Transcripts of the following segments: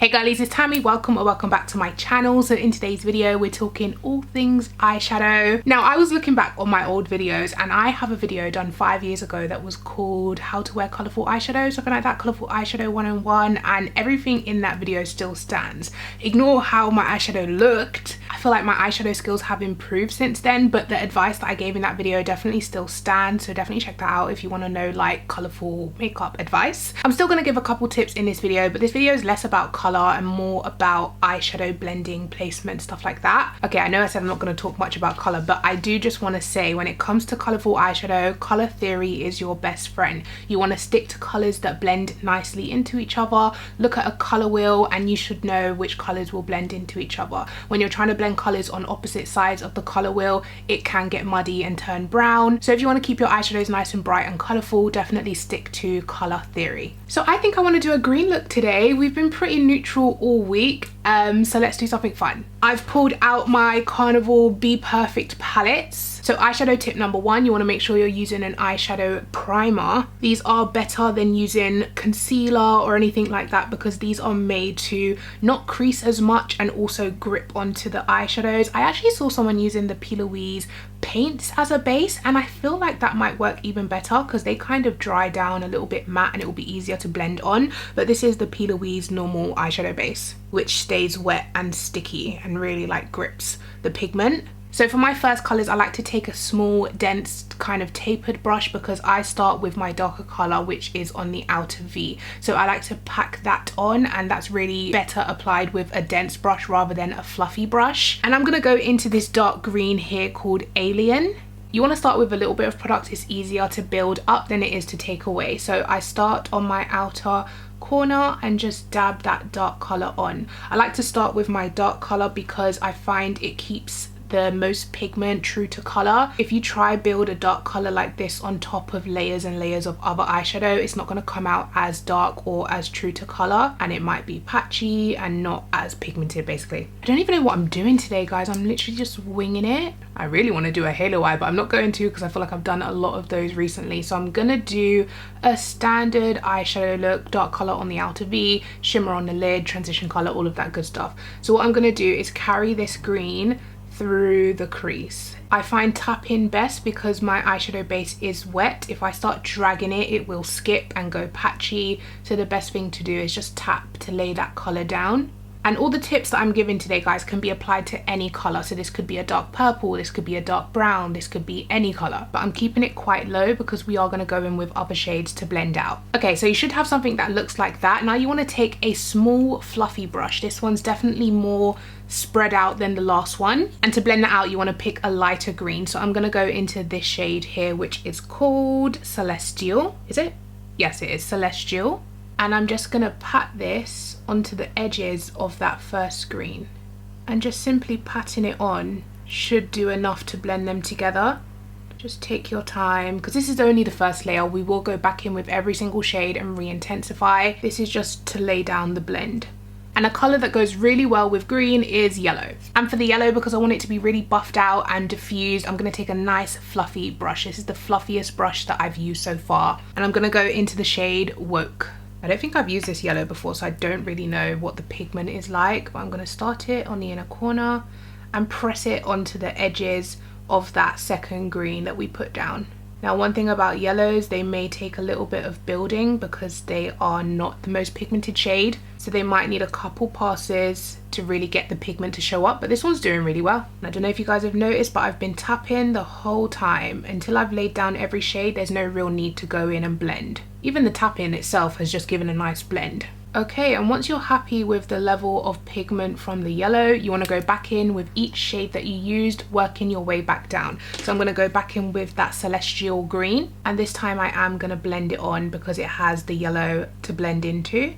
Hey girlies, it's Tammy. Welcome or welcome back to my channel. So in today's video we're talking all things eyeshadow. Now I was looking back on my old videos and I have a video done 5 years ago that was called how to wear colourful eyeshadow, something like that, colourful eyeshadow 101, and everything in that video still stands. Ignore how my eyeshadow looked. I feel like my eyeshadow skills have improved since then, but the advice that I gave in that video definitely still stands, so definitely check that out if you want to know like colourful makeup advice. I'm still going to give a couple tips in this video, but this video is less about colour and more about eyeshadow blending, placement, stuff like that. Okay, I know I said I'm not going to talk much about colour, but I do just want to say when it comes to colourful eyeshadow, colour theory is your best friend. You want to stick to colours that blend nicely into each other. Look at a colour wheel and you should know which colours will blend into each other. When you're trying to blend colours on opposite sides of the colour wheel, it can get muddy and turn brown. So if you want to keep your eyeshadows nice and bright and colourful, definitely stick to colour theory. So I think I want to do a green look today. We've been pretty neutral all week, so let's do something fun. I've pulled out my Carnival Be Perfect palettes. So eyeshadow tip number one, you want to make sure you're using an eyeshadow primer. These are better than using concealer or anything like that because these are made to not crease as much and also grip onto the eyeshadows. I actually saw someone using the P. Louise paints as a base and I feel like that might work even better because they kind of dry down a little bit matte and it will be easier to blend on. But this is the P. Louise normal eyeshadow base, which stays wet and sticky and really like grips the pigment. So for my first colours, I like to take a small, dense, kind of tapered brush because I start with my darker colour, which is on the outer V. So I like to pack that on, and that's really better applied with a dense brush rather than a fluffy brush. And I'm going to go into this dark green here called Alien. You want to start with a little bit of product. It's easier to build up than it is to take away. So I start on my outer corner and just dab that dark colour on. I like to start with my dark colour because I find it keeps the most pigment true to color. If you try build a dark color like this on top of layers and layers of other eyeshadow, it's not going to come out as dark or as true to color, and it might be patchy and not as pigmented. Basically, I don't even know what I'm doing today, guys. I'm literally just winging it. I really want to do a halo eye, but I'm not going to because I feel like I've done a lot of those recently. So I'm gonna do a standard eyeshadow look, dark color on the outer V, shimmer on the lid, transition color, all of that good stuff. So what I'm gonna do is carry this green through the crease. I find tap in best because my eyeshadow base is wet. If I start dragging it, it will skip and go patchy. So the best thing to do is just tap to lay that color down. And all the tips that I'm giving today, guys, can be applied to any color. So this could be a dark purple, this could be a dark brown, this could be any color, but I'm keeping it quite low because we are going to go in with other shades to blend out. Okay, so you should have something that looks like that. Now you want to take a small fluffy brush. This one's definitely more spread out than the last one, and to blend that out you want to pick a lighter green. So I'm going to go into this shade here, which is called Celestial. Is it? Yes, it is Celestial. And I'm just going to pat this onto the edges of that first green, and just simply patting it on should do enough to blend them together. Just take your time because this is only the first layer. We will go back in with every single shade and re-intensify. This is just to lay down the blend. And a colour that goes really well with green is yellow. And for the yellow, because I want it to be really buffed out and diffused, I'm going to take a nice fluffy brush. This is the fluffiest brush that I've used so far. And I'm going to go into the shade Woke. I don't think I've used this yellow before, so I don't really know what the pigment is like, but I'm going to start it on the inner corner and press it onto the edges of that second green that we put down. Now, one thing about yellows, they may take a little bit of building because they are not the most pigmented shade, so they might need a couple passes to really get the pigment to show up, but this one's doing really well. And I don't know if you guys have noticed, but I've been tapping the whole time until I've laid down every shade. There's no real need to go in and blend. Even the tapping itself has just given a nice blend. Okay, and once you're happy with the level of pigment from the yellow, you want to go back in with each shade that you used, working your way back down. So I'm going to go back in with that Celestial green, and this time I am going to blend it on because it has the yellow to blend into.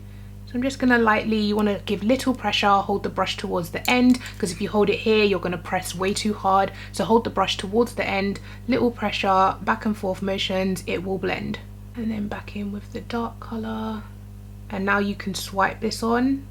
So I'm just going to lightly, you want to give little pressure, hold the brush towards the end, because if you hold it here, you're going to press way too hard. So hold the brush towards the end, little pressure, back and forth motions, it will blend. And then back in with the dark color. And now you can swipe this on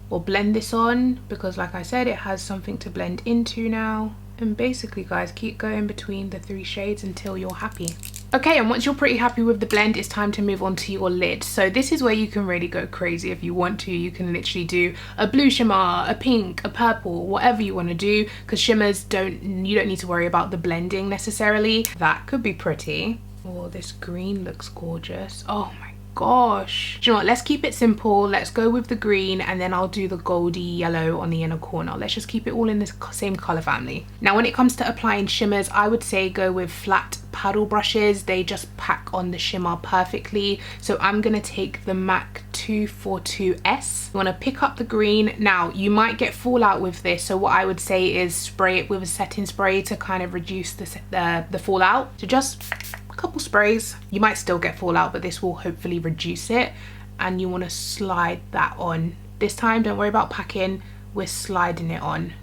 or blend this on because, like I said, it has something to blend into now. And basically, guys, keep going between the three shades until you're happy. Okay, and once you're pretty happy with the blend, it's time to move on to your lid. So this is where you can really go crazy if you want to. You can literally do a blue shimmer, a pink, a purple, whatever you want to do, because shimmers you don't need to worry about the blending necessarily. That could be pretty. Oh, this green looks gorgeous. Oh my gosh. Do you know what? Let's keep it simple. Let's go with the green, and then I'll do the goldy yellow on the inner corner. Let's just keep it all in this same color family. Now, when it comes to applying shimmers, I would say go with flat paddle brushes. They just pack on the shimmer perfectly. So I'm gonna take the MAC 242S. You want to pick up the green. Now, you might get fallout with this, so what I would say is spray it with a setting spray to kind of reduce the fallout. So just a couple sprays. You might still get fallout, but this will hopefully reduce it. And you want to slide that on. This time, don't worry about packing, we're sliding it on.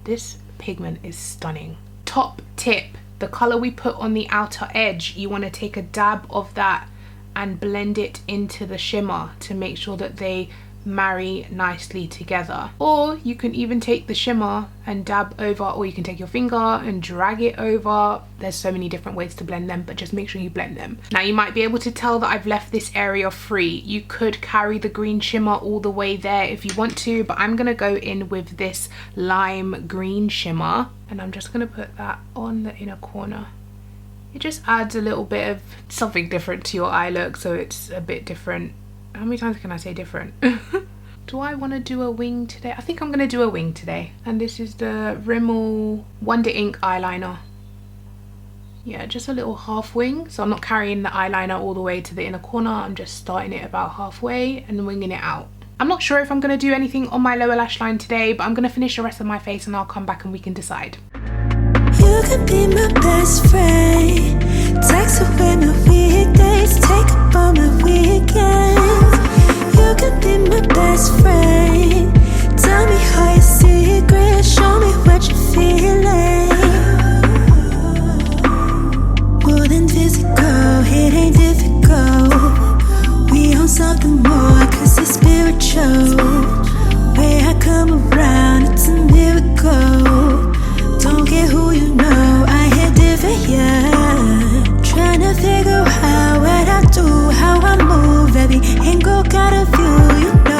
This pigment is stunning. Top tip, the color we put on the outer edge, you want to take a dab of that and blend it into the shimmer to make sure that they marry nicely together. Or you can even take the shimmer and dab over, or you can take your finger and drag it over. There's so many different ways to blend them, but just make sure you blend them. Now, you might be able to tell that I've left this area free. You could carry the green shimmer all the way there if you want to, but I'm gonna go in with this lime green shimmer, and I'm just gonna put that on the inner corner. It just adds a little bit of something different to your eye look, so it's a bit different. How many times can I say different? Do I want to do a wing today? I think I'm going to do a wing today. And this is the Rimmel Wonder Ink eyeliner. Yeah, just a little half wing. So I'm not carrying the eyeliner all the way to the inner corner. I'm just starting it about halfway and winging it out. I'm not sure if I'm going to do anything on my lower lash line today, but I'm going to finish the rest of my face and I'll come back and we can decide. You could be my best friend. Text away my weekdays, take up all my weekends. You could be my best friend. Tell me all your secrets, show me what you're feeling. More than physical, it ain't difficult. We on something more, cause it's spiritual. Way I come around, it's a miracle. Don't care who you know, I hit different, yeah. Trying to figure out what I do, how I move. Every angle got a view, you know.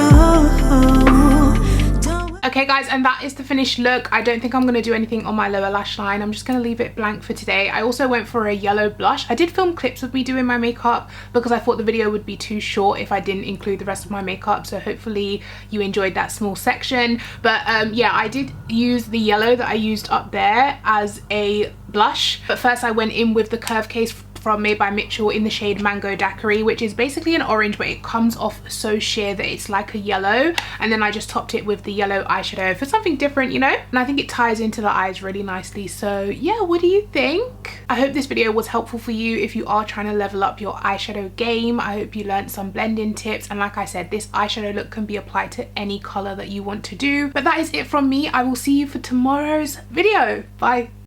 Okay guys, and that is the finished look. I don't think I'm going to do anything on my lower lash line. I'm just going to leave it blank for today. I also went for a yellow blush. I did film clips of me doing my makeup because I thought the video would be too short if I didn't include the rest of my makeup. So hopefully you enjoyed that small section. But yeah, I did use the yellow that I used up there as a blush. But first I went in with the Curve Case from Made by Mitchell in the shade Mango Daiquiri, which is basically an orange, but it comes off so sheer that it's like a yellow. And then I just topped it with the yellow eyeshadow for something different, you know, and I think it ties into the eyes really nicely. So yeah, what do you think? I hope this video was helpful for you if you are trying to level up your eyeshadow game. I hope you learned some blending tips, and like I said, this eyeshadow look can be applied to any color that you want to do. But that is it from me. I will see you for tomorrow's video. Bye.